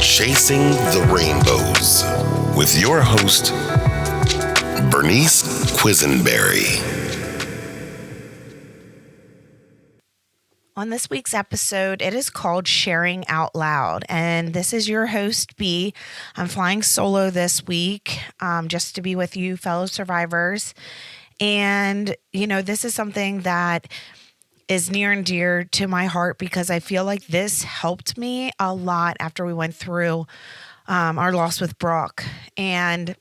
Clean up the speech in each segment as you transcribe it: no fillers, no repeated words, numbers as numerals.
Chasing the Rainbows with your host, Bernice Quisenberry. On this week's episode, it is called Sharing Out Loud. And this is your host, B. I'm flying solo this week just to be with you, fellow survivors. And, this is something that is near and dear to my heart because I feel like this helped me a lot after we went through our loss with Brooke. And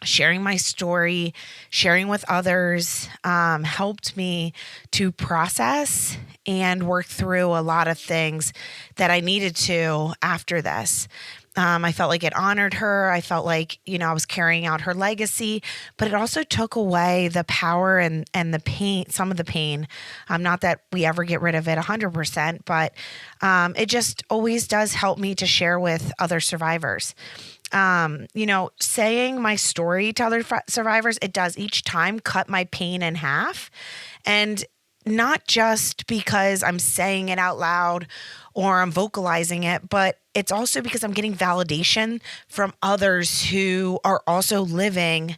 sharing my story, sharing with others helped me to process and work through a lot of things that I needed to after this. I felt like it honored her. I felt like, I was carrying out her legacy, but it also took away the power and the pain, some of the pain. Not that we ever get rid of it 100%, but it just always does help me to share with other survivors. Saying my story to other survivors, it does each time cut my pain in half. And not just because I'm saying it out loud or I'm vocalizing it, but it's also because I'm getting validation from others who are also living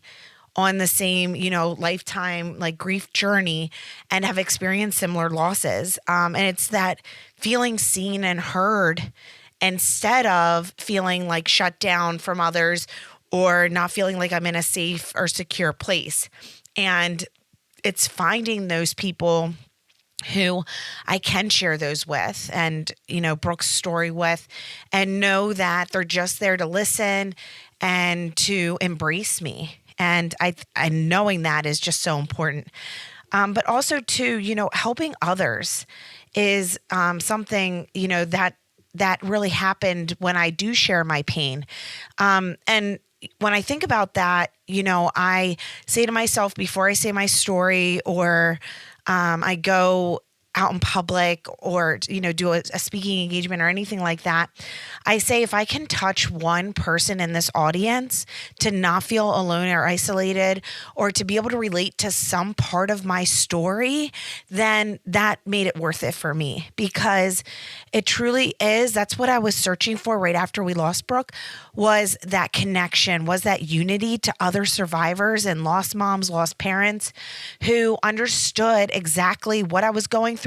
on the same, lifetime like grief journey and have experienced similar losses. And it's that feeling seen and heard instead of feeling like shut down from others or not feeling like I'm in a safe or secure place. And it's finding those people who I can share those with and, Brooke's story with, and know that they're just there to listen and to embrace me. And knowing that is just so important. But also too, helping others is something, that really happened when I do share my pain. And when I think about that, I say to myself before I say my story or I go out in public or, do a speaking engagement or anything like that, I say if I can touch one person in this audience to not feel alone or isolated or to be able to relate to some part of my story, then that made it worth it for me because it truly is. That's what I was searching for right after we lost Brooke, was that connection, was that unity to other survivors and lost moms, lost parents who understood exactly what I was going through.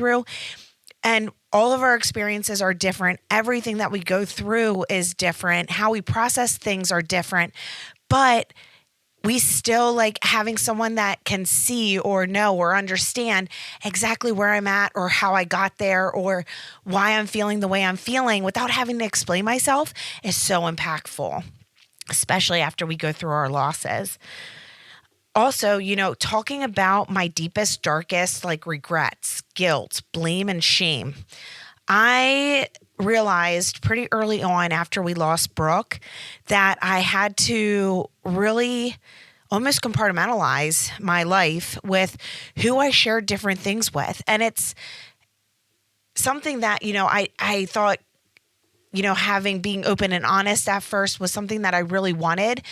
And all of our experiences are different. Everything that we go through is different. How we process things are different. But we still like having someone that can see or know or understand exactly where I'm at or how I got there or why I'm feeling the way I'm feeling without having to explain myself is so impactful, especially after we go through our losses. Also, talking about my deepest, darkest, like regrets, guilt, blame, and shame. I realized pretty early on after we lost Brooke that I had to really almost compartmentalize my life with who I shared different things with. And it's something that, I thought, being open and honest at first was something that I really wanted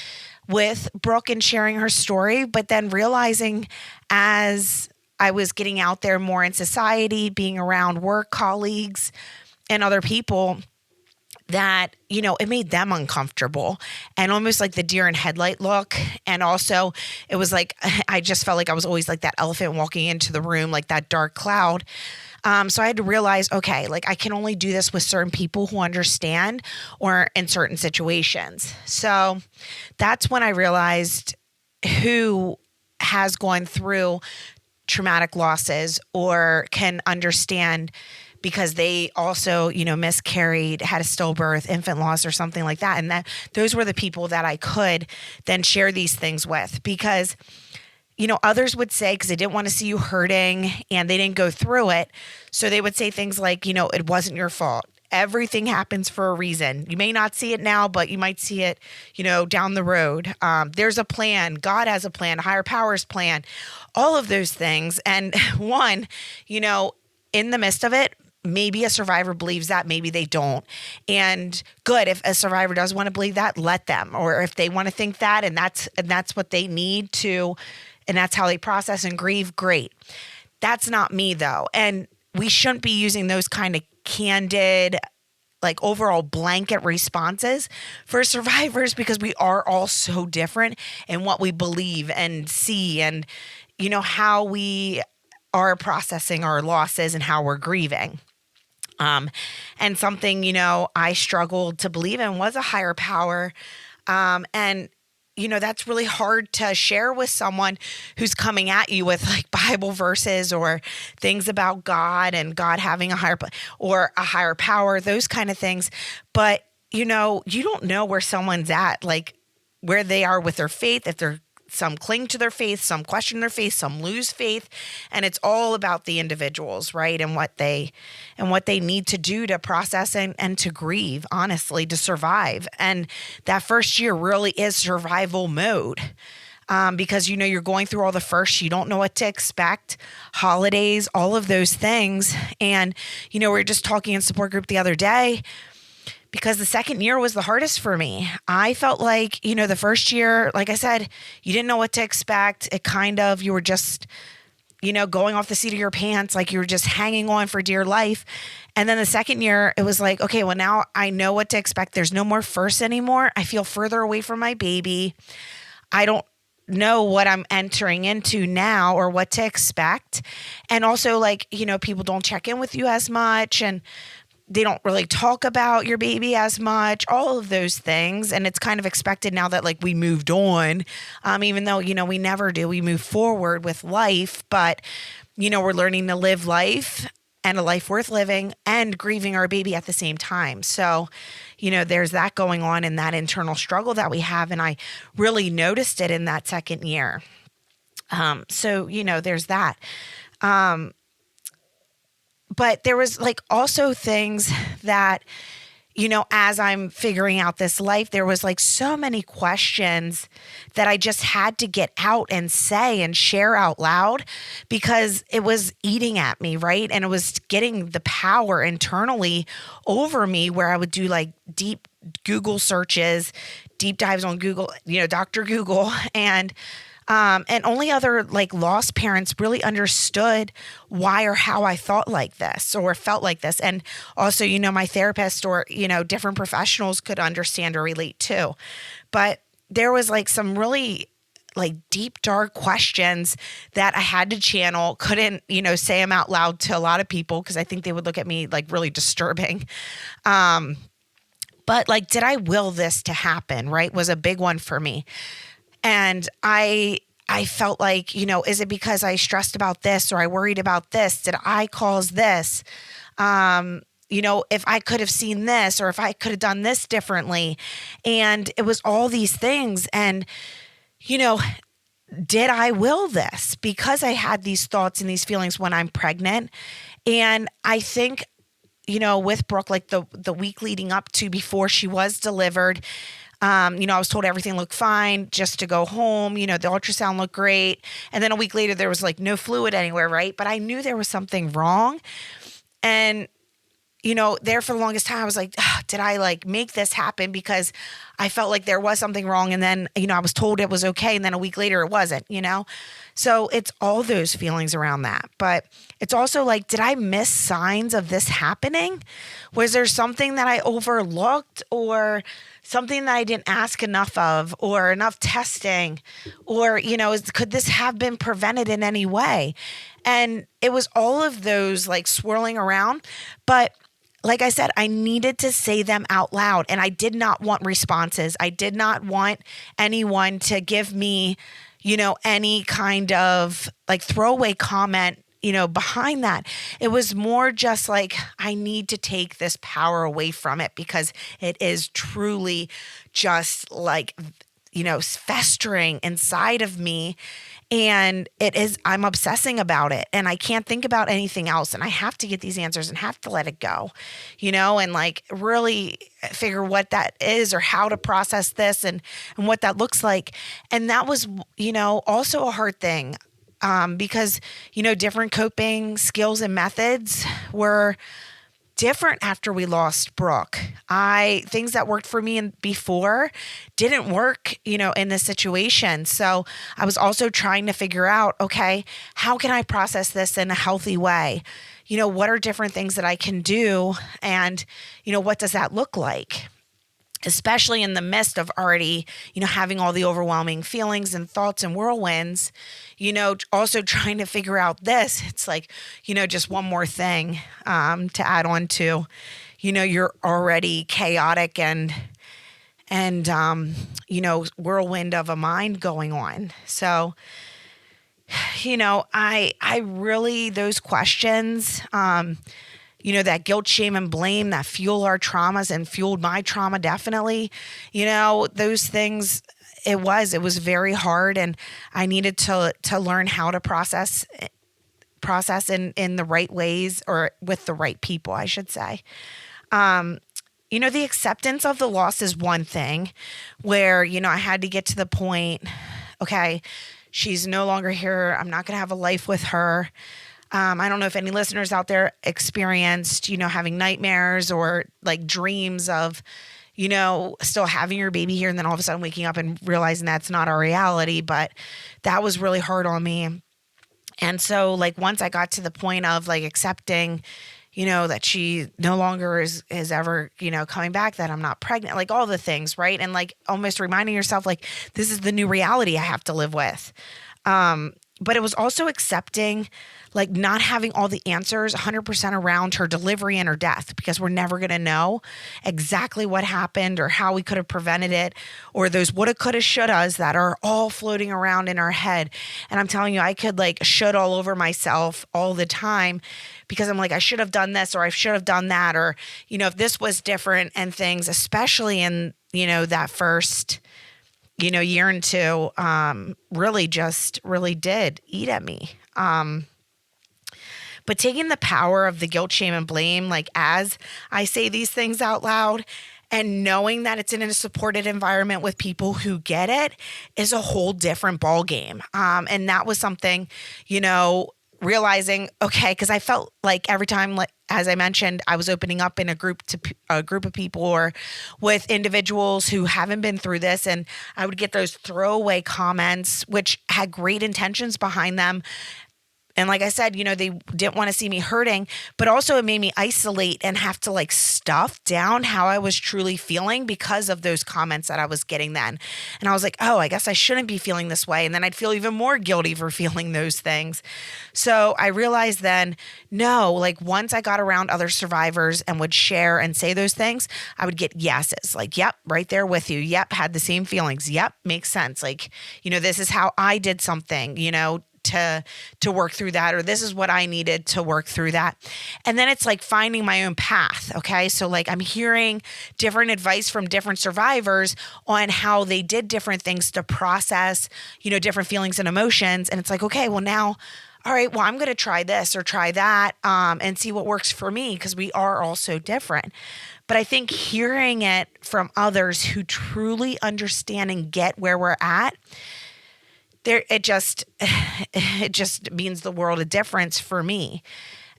with Brooke and sharing her story, but then realizing as I was getting out there more in society, being around work colleagues and other people, that, it made them uncomfortable and almost like the deer in headlight look. And also it was like, I just felt like I was always like that elephant walking into the room, like that dark cloud. So I had to realize, okay, like I can only do this with certain people who understand or in certain situations. So that's when I realized who has gone through traumatic losses or can understand because they also, miscarried, had a stillbirth, infant loss or something like that. And that those were the people that I could then share these things with because others would say, because they didn't want to see you hurting and they didn't go through it. So they would say things like, it wasn't your fault. Everything happens for a reason. You may not see it now, but you might see it, down the road. There's a plan. God has a plan, a higher powers plan, all of those things. And one, in the midst of it, maybe a survivor believes that, maybe they don't. And good, if a survivor does want to believe that, let them. Or if they want to think that and that's what they need to, and that's how they process and grieve, great. That's not me though. And we shouldn't be using those kind of candid like overall blanket responses for survivors, because we are all so different in what we believe and see, and how we are processing our losses and how we're grieving. And something, I struggled to believe in was a higher power. And that's really hard to share with someone who's coming at you with like Bible verses or things about God and God having a higher power, those kind of things. But, you don't know where someone's at, like where they are with their faith, if they're some cling to their faith, some question their faith, some lose faith. And it's all about the individuals, right? And what they need to do to process and to grieve, honestly, to survive. And that first year really is survival mode. Because, you're going through all the first, you don't know what to expect, holidays, all of those things. And, we were just talking in support group the other day, because the second year was the hardest for me. I felt like, the first year, like I said, you didn't know what to expect. You were just, going off the seat of your pants, like you were just hanging on for dear life. And then the second year, it was like, okay, well, now I know what to expect. There's no more first anymore. I feel further away from my baby. I don't know what I'm entering into now or what to expect. And also, like, people don't check in with you as much, and they don't really talk about your baby as much, all of those things. And it's kind of expected now that like we moved on, even though, we never do. We move forward with life, but, we're learning to live life, and a life worth living, and grieving our baby at the same time. So, there's that going on, in that internal struggle that we have. And I really noticed it in that second year. So, there's that. But there was like also things that, as I'm figuring out this life, there was like so many questions that I just had to get out and say and share out loud, because it was eating at me, right? And it was getting the power internally over me, where I would do like deep Google searches, deep dives on Google, Dr. Google, and only other like lost parents really understood why or how I thought like this or felt like this. And also, my therapist or, different professionals could understand or relate too. But there was like some really like deep, dark questions that I had to channel, couldn't, say them out loud to a lot of people, because I think they would look at me like really disturbing. But like, did I will this to happen, right? Was a big one for me. And I felt like, is it because I stressed about this or I worried about this? Did I cause this? If I could have seen this, or if I could have done this differently. And it was all these things. And, did I will this because I had these thoughts and these feelings when I'm pregnant? And I think, with Brooke, like the week leading up to before she was delivered, I was told everything looked fine, just to go home. The ultrasound looked great. And then a week later, there was like no fluid anywhere, right? But I knew there was something wrong. And, there for the longest time, I was like, did I like make this happen? Because I felt like there was something wrong. And then, I was told it was okay. And then a week later, it wasn't, So it's all those feelings around that. But it's also like, did I miss signs of this happening? Was there something that I overlooked, or something that I didn't ask enough of, or enough testing, or, could this have been prevented in any way? And it was all of those like swirling around. But like I said, I needed to say them out loud, and I did not want responses. I did not want anyone to give me, any kind of like throwaway comment, behind that. It was more just like, I need to take this power away from it, because it is truly just like, festering inside of me. And I'm obsessing about it, and I can't think about anything else. And I have to get these answers and have to let it go, and like really figure what that is, or how to process this, and what that looks like. And that was, also a hard thing. Because, different coping skills and methods were different after we lost Brooke. Things that worked for me before didn't work, in this situation. So I was also trying to figure out, okay, how can I process this in a healthy way? What are different things that I can do? And, what does that look like? Especially in the midst of already, having all the overwhelming feelings and thoughts and whirlwinds, also trying to figure out this. It's like, just one more thing to add on to, you're already chaotic and whirlwind of a mind going on. So, I really, those questions, that guilt, shame, and blame that fuel our traumas and fueled my trauma, definitely, those things, it was very hard. And I needed to learn how to process in the right ways, or with the right people, I should say. The acceptance of the loss is one thing where, I had to get to the point, okay, she's no longer here. I'm not going to have a life with her. I don't know if any listeners out there experienced, having nightmares or like dreams of, still having your baby here, and then all of a sudden waking up and realizing that's not our reality. But that was really hard on me. And so like once I got to the point of like accepting, that she no longer is ever, coming back, that I'm not pregnant, like all the things, right? And like almost reminding yourself, like, this is the new reality I have to live with. But it was also accepting, like, not having all the answers 100% around her delivery and her death, because we're never going to know exactly what happened or how we could have prevented it, or those woulda, coulda, shouldas that are all floating around in our head. And I'm telling you, I could like should all over myself all the time, because I'm like, I should have done this, or I should have done that, or, if this was different, and things, especially in, that first, year and two, really did eat at me. But taking the power of the guilt, shame, and blame, like as I say these things out loud, and knowing that it's in a supported environment with people who get it, is a whole different ball game. And that was something, realizing, okay, because I felt like every time, like as I mentioned, I was opening up in a group of people, or with individuals who haven't been through this, and I would get those throwaway comments, which had great intentions behind them. And like I said, they didn't want to see me hurting, but also it made me isolate and have to like stuff down how I was truly feeling because of those comments that I was getting then. And I was like, oh, I guess I shouldn't be feeling this way. And then I'd feel even more guilty for feeling those things. So I realized then, no, like once I got around other survivors and would share and say those things, I would get yeses, like, yep, right there with you. Yep, had the same feelings. Yep, makes sense. Like, this is how I did something, to work through that, or this is what I needed to work through that. And then it's like finding my own path. Okay. So like I'm hearing different advice from different survivors on how they did different things to process, different feelings and emotions. And it's like, okay, well now, all right, well, I'm going to try this or try that, and see what works for me, because we are all so different. But I think hearing it from others who truly understand and get where we're at, it just means the world of difference for me.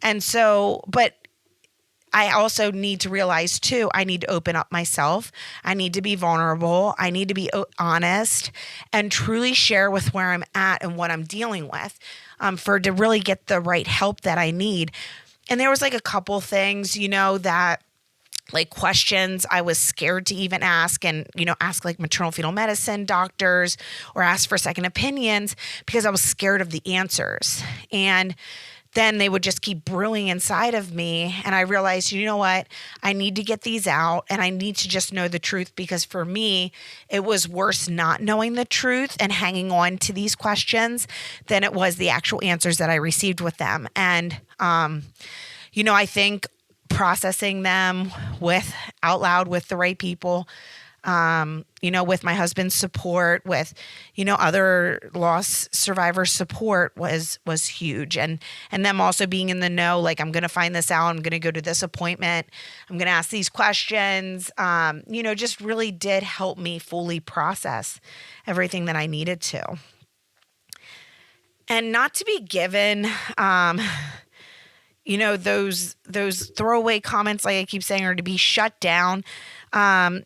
And so, but I also need to realize too, I need to open up myself. I need to be vulnerable. I need to be honest and truly share with where I'm at and what I'm dealing with, to really get the right help that I need. And there was like a couple things, that like questions I was scared to even ask, and, ask like maternal fetal medicine doctors, or ask for second opinions, because I was scared of the answers. And then they would just keep brewing inside of me. And I realized, you know what? I need to get these out, and I need to just know the truth, because for me, it was worse not knowing the truth and hanging on to these questions than it was the actual answers that I received with them. And, I think processing them out loud with the right people, with my husband's support, with, other loss survivor support was huge. And them also being in the know, like, I'm going to find this out. I'm going to go to this appointment. I'm going to ask these questions, just really did help me fully process everything that I needed to. And not to be given, those throwaway comments, like I keep saying, are to be shut down. A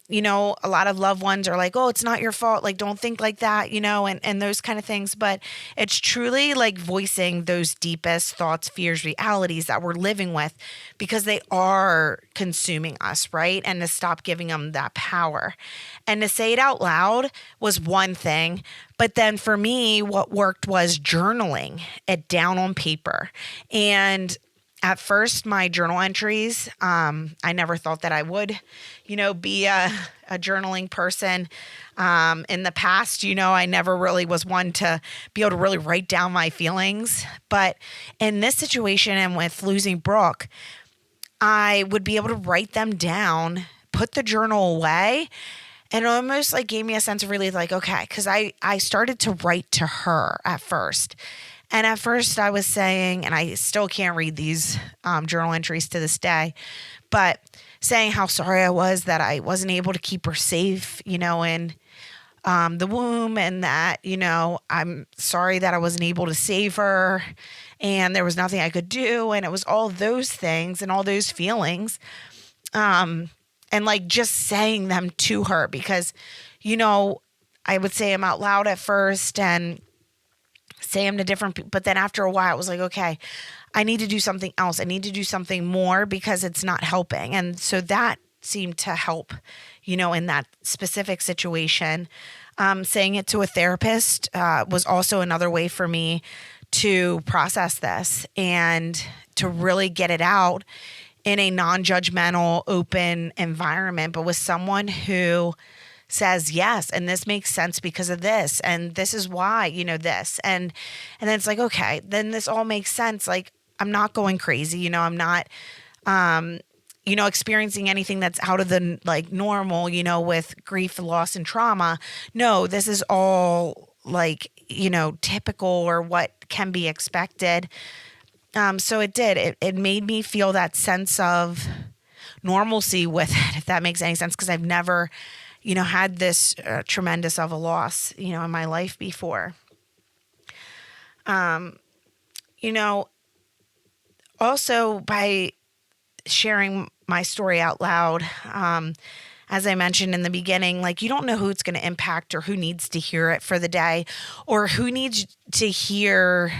lot of loved ones are like, oh, it's not your fault. Like, don't think like that, and those kind of things. But it's truly like voicing those deepest thoughts, fears, realities that we're living with, because they are consuming us, right? And to stop giving them that power. And to say it out loud was one thing. But then for me, what worked was journaling it down on paper. And at first, my journal entries, I never thought that I would, be a journaling person. In the past, I never really was one to be able to really write down my feelings. But in this situation and with losing Brooke, I would be able to write them down, put the journal away, and it almost like gave me a sense of relief, like, okay, because I started to write to her at first. And at first I was saying, and I still can't read these journal entries to this day, but saying how sorry I was that I wasn't able to keep her safe, in the womb, and that, I'm sorry that I wasn't able to save her and there was nothing I could do. And it was all those things and all those feelings. And like just saying them to her because, I would say them out loud at first and say them to different people. But then after a while, it was like, okay, I need to do something else. I need to do something more because it's not helping. And so that seemed to help, in that specific situation. Saying it to a therapist was also another way for me to process this and to really get it out in a non-judgmental, open environment, but with someone who says yes, and this makes sense because of this, and this is why, this, and then it's like, okay, then this all makes sense. Like, I'm not going crazy, I'm not experiencing anything that's out of the like normal, with grief, loss, and trauma. No, this is all like, typical or what can be expected. So it made me feel that sense of normalcy with it, if that makes any sense, because I've never had this tremendous of a loss, in my life before. Also by sharing my story out loud, as I mentioned in the beginning, like, you don't know who it's going to impact or who needs to hear it for the day or who needs to hear,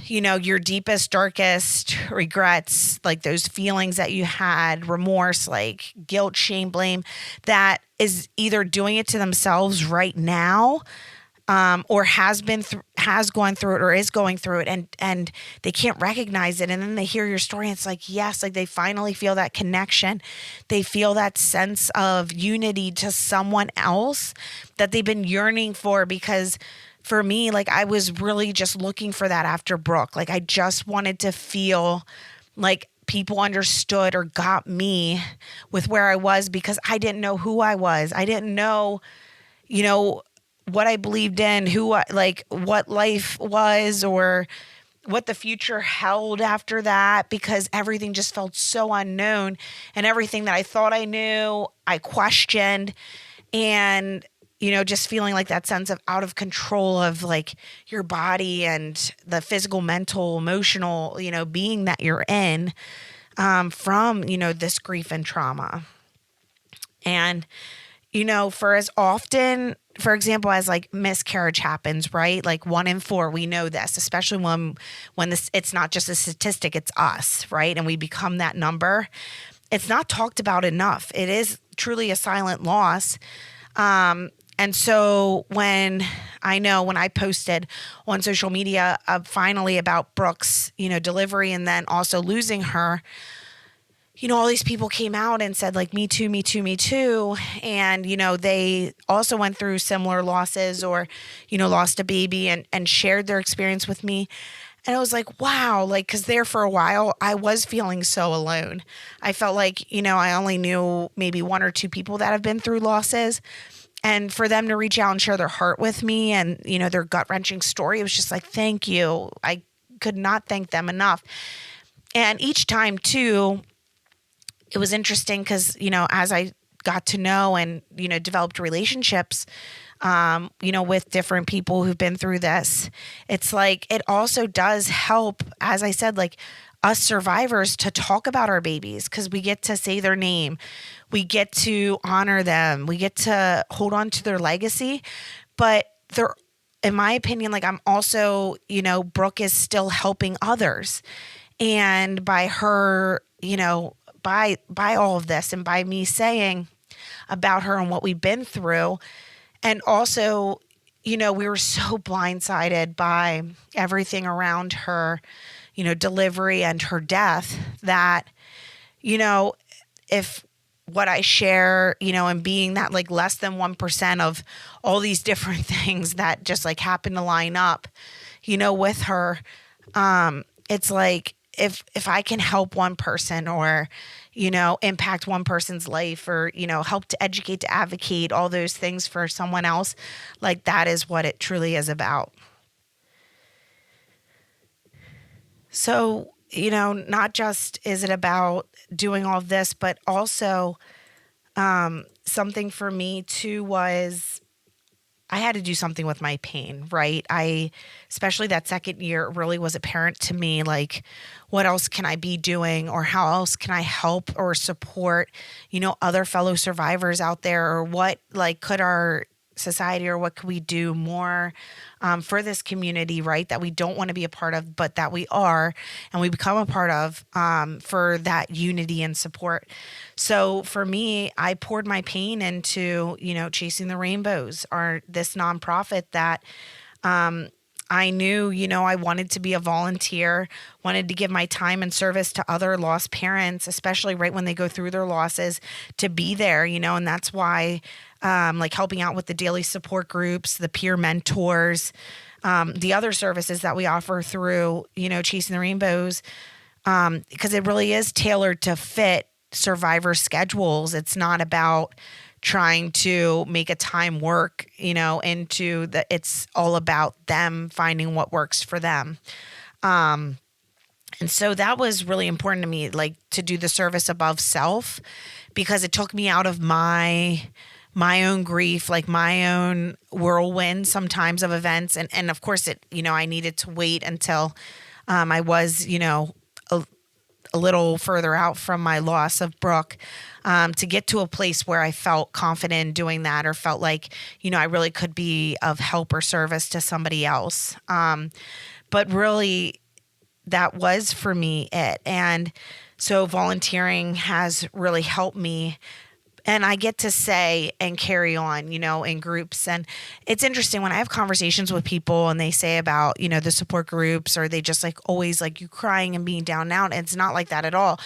your deepest, darkest regrets, like those feelings that you had, remorse, like guilt, shame, blame, that is either doing it to themselves right now, or has gone through it or is going through it, and they can't recognize it. And then they hear your story and it's like, yes, like they finally feel that connection. They feel that sense of unity to someone else that they've been yearning for. Because for me, like, I was really just looking for that after Brooke. Like, I just wanted to feel like people understood or got me with where I was, because I didn't know who I was. I didn't know, what I believed in, what life was, or what the future held after that, because everything just felt so unknown, and everything that I thought I knew, I questioned. And just feeling like that sense of out of control of like your body and the physical, mental, emotional, being that you're in, from, this grief and trauma. And, for as often, for example, as like miscarriage happens, right? Like 1 in 4, we know this, especially when this, it's not just a statistic, it's us, right? And we become that number. It's not talked about enough. It is truly a silent loss. And so when I posted on social media finally about Brooke's, delivery, and then also losing her, all these people came out and said like, me too, me too, me too. And, they also went through similar losses or, lost a baby and shared their experience with me. And I was like, wow, like, because there for a while, I was feeling so alone. I felt like, I only knew maybe 1 or 2 people that have been through losses. And for them to reach out and share their heart with me and, their gut-wrenching story, it was just like, thank you. I could not thank them enough. And each time, too, it was interesting because, as I got to know and, developed relationships, with different people who've been through this. It's like, it also does help, as I said, like us survivors to talk about our babies because we get to say their name. We get to honor them. We get to hold on to their legacy. But they're, in my opinion, like I'm also, Brooke is still helping others. And by her, by all of this and by me saying about her and what we've been through, and also, we were so blindsided by everything around her, delivery and her death that, if what I share, and being that like less than 1% of all these different things that just like happen to line up, with her, it's like, if I can help one person or, impact one person's life or, help to educate, to advocate, all those things for someone else, like that is what it truly is about. So, not just is it about doing all of this, but also something for me too was I had to do something with my pain, right? Especially that second year, it really was apparent to me, like, what else can I be doing or how else can I help or support, other fellow survivors out there, or what, like, could our society or what could we do more for this community, right? That we don't want to be a part of, but that we are and we become a part of for that unity and support. So for me, I poured my pain into, Chasing the Rainbows, or this nonprofit that I knew, I wanted to be a volunteer, wanted to give my time and service to other lost parents, especially right when they go through their losses, to be there, and that's why like helping out with the daily support groups, the peer mentors, the other services that we offer through, Chasing the Rainbows, because it really is tailored to fit survivor schedules. It's not about trying to make a time work, it's all about them finding what works for them. And so that was really important to me, like to do the service above self, because it took me out of my own grief, like my own whirlwind sometimes of events. And of course it, I needed to wait until I was, a little further out from my loss of Brooke, to get to a place where I felt confident in doing that, or felt like, I really could be of help or service to somebody else. But really that was for me it. And so volunteering has really helped me. And I get to say and carry on, in groups. And it's interesting when I have conversations with people and they say about, the support groups, or they just like always like you crying and being down and out. It's not like that at all.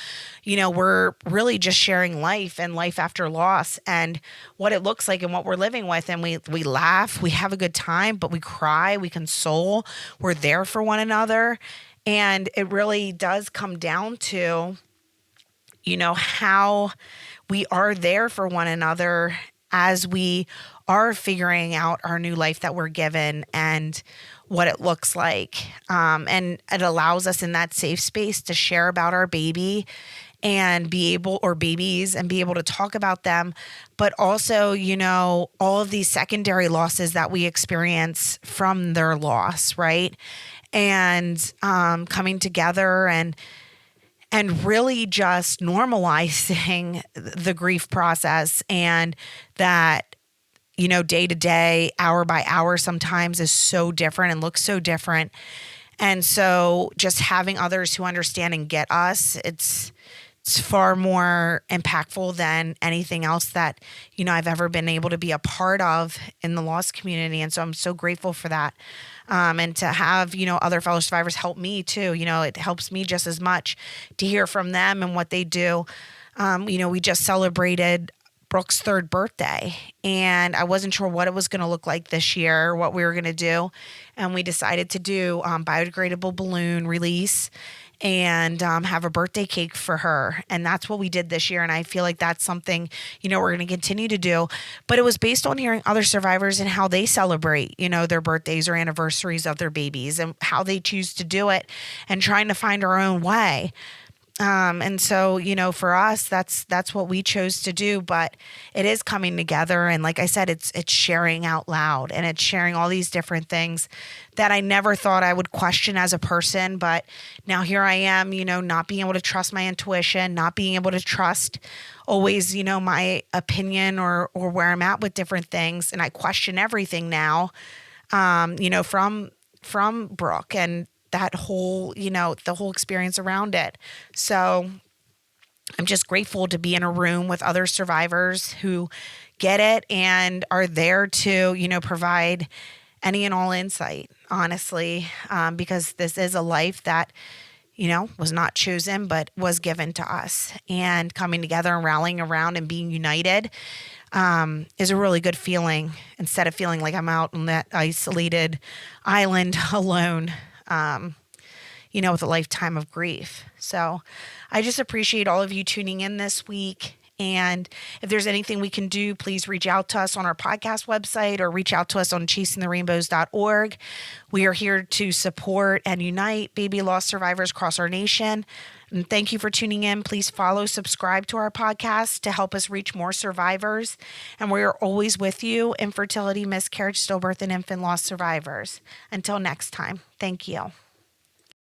We're really just sharing life and life after loss and what it looks like and what we're living with. And we laugh, we have a good time, but we cry, we console, we're there for one another. And it really does come down to, how we are there for one another as we are figuring out our new life that we're given and what it looks like. And it allows us in that safe space to share about our baby and be able, or babies, and be able to talk about them. But also, all of these secondary losses that we experience from their loss, right? And coming together and really just normalizing the grief process, and that, day to day, hour by hour sometimes is so different and looks so different. And so just having others who understand and get us, it's far more impactful than anything else that, I've ever been able to be a part of in the loss community. And so I'm so grateful for that. And to have, other fellow survivors help me too. It helps me just as much to hear from them and what they do. We just celebrated Brooke's 3rd birthday, and I wasn't sure what it was going to look like this year, what we were going to do. And we decided to do biodegradable balloon release and have a birthday cake for her. And that's what we did this year. And I feel like that's something, we're going to continue to do. But it was based on hearing other survivors and how they celebrate, their birthdays or anniversaries of their babies and how they choose to do it, and trying to find our own way. And so, for us, that's what we chose to do, but it is coming together. And like I said, it's sharing out loud, and it's sharing all these different things that I never thought I would question as a person. But now here I am, not being able to trust my intuition, not being able to trust always, my opinion or where I'm at with different things. And I question everything now, from Brooke and that whole, the whole experience around it. So I'm just grateful to be in a room with other survivors who get it and are there to, provide any and all insight, honestly, because this is a life that, was not chosen, but was given to us. And coming together and rallying around and being united is a really good feeling, instead of feeling like I'm out on that isolated island alone, with a lifetime of grief. So I just appreciate all of you tuning in this week. And if there's anything we can do, please reach out to us on our podcast website or reach out to us on chasingtherainbows.org. We are here to support and unite baby loss survivors across our nation. And thank you for tuning in. Please follow, subscribe to our podcast to help us reach more survivors. And we are always with you, infertility, miscarriage, stillbirth, and infant loss survivors. Until next time, thank you.